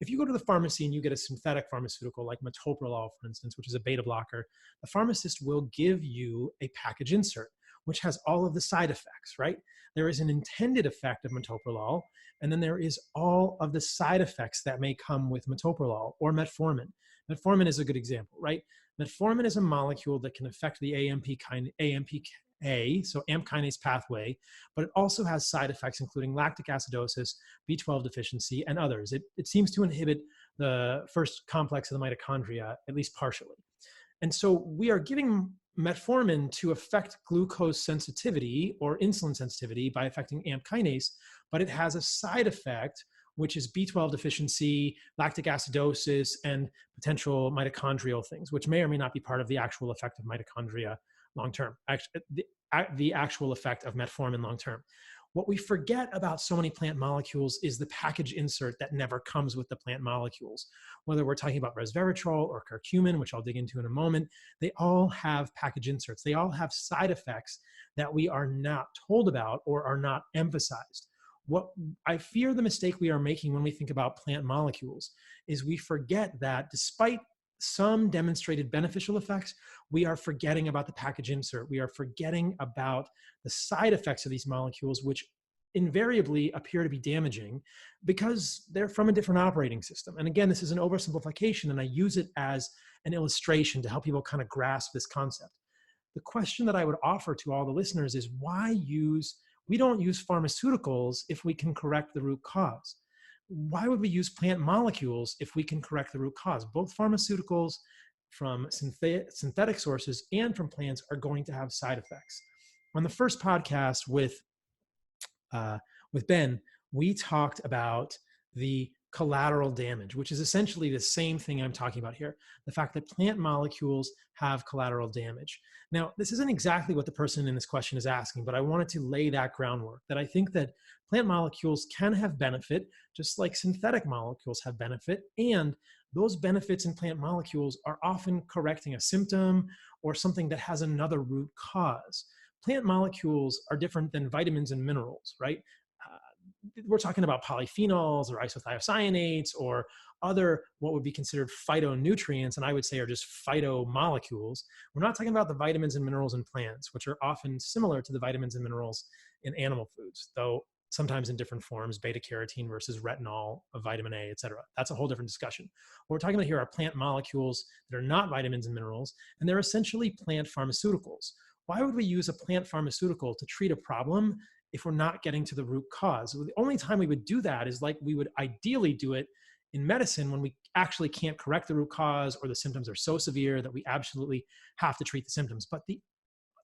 If you go to the pharmacy and you get a synthetic pharmaceutical like metoprolol, for instance, which is a beta blocker, the pharmacist will give you a package insert, which has all of the side effects, right? There is an intended effect of metoprolol, and then there is all of the side effects that may come with metoprolol or metformin. Metformin is a good example, right? Metformin is a molecule that can affect the AMPK, so AMP kinase pathway, but it also has side effects including lactic acidosis, B12 deficiency, and others. It seems to inhibit the first complex of the mitochondria, at least partially. And so we are giving metformin to affect glucose sensitivity or insulin sensitivity by affecting AMP kinase, but it has a side effect, which is B12 deficiency, lactic acidosis, and potential mitochondrial things, which may or may not be part of the actual effect of mitochondria long-term, the actual effect of metformin long-term. What we forget about so many plant molecules is the package insert that never comes with the plant molecules. Whether we're talking about resveratrol or curcumin, which I'll dig into in a moment, they all have package inserts. They all have side effects that we are not told about or are not emphasized. What I fear the mistake we are making when we think about plant molecules is we forget that despite some demonstrated beneficial effects, we are forgetting about the package insert. We are forgetting about the side effects of these molecules, which invariably appear to be damaging because they're from a different operating system. And again, this is an oversimplification, and I use it as an illustration to help people kind of grasp this concept. The question that I would offer to all the listeners is we don't use pharmaceuticals if we can correct the root cause. Why would we use plant molecules if we can correct the root cause? Both pharmaceuticals from synthetic sources and from plants are going to have side effects. On the first podcast with Ben, we talked about the collateral damage, which is essentially the same thing I'm talking about here. The fact that plant molecules have collateral damage. Now, this isn't exactly what the person in this question is asking, but I wanted to lay that groundwork, that I think that plant molecules can have benefit, just like synthetic molecules have benefit, and those benefits in plant molecules are often correcting a symptom or something that has another root cause. Plant molecules are different than vitamins and minerals, right? We're talking about polyphenols or isothiocyanates or other what would be considered phytonutrients, and I would say are just phytomolecules. We're not talking about the vitamins and minerals in plants, which are often similar to the vitamins and minerals in animal foods, though sometimes in different forms, beta carotene versus retinol of vitamin A, et cetera. That's a whole different discussion. What we're talking about here are plant molecules that are not vitamins and minerals, and they're essentially plant pharmaceuticals. Why would we use a plant pharmaceutical to treat a problem if we're not getting to the root cause? The only time we would do that is like we would ideally do it in medicine when we actually can't correct the root cause or the symptoms are so severe that we absolutely have to treat the symptoms. But the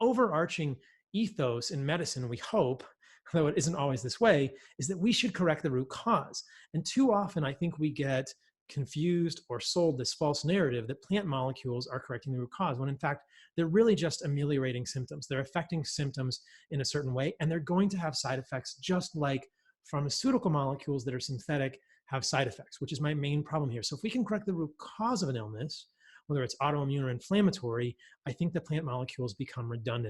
overarching ethos in medicine, we hope, though it isn't always this way, is that we should correct the root cause. And too often I think we get confused or sold this false narrative that plant molecules are correcting the root cause, when in fact, they're really just ameliorating symptoms. They're affecting symptoms in a certain way, and they're going to have side effects just like pharmaceutical molecules that are synthetic have side effects, which is my main problem here. So if we can correct the root cause of an illness, whether it's autoimmune or inflammatory, I think the plant molecules become redundant.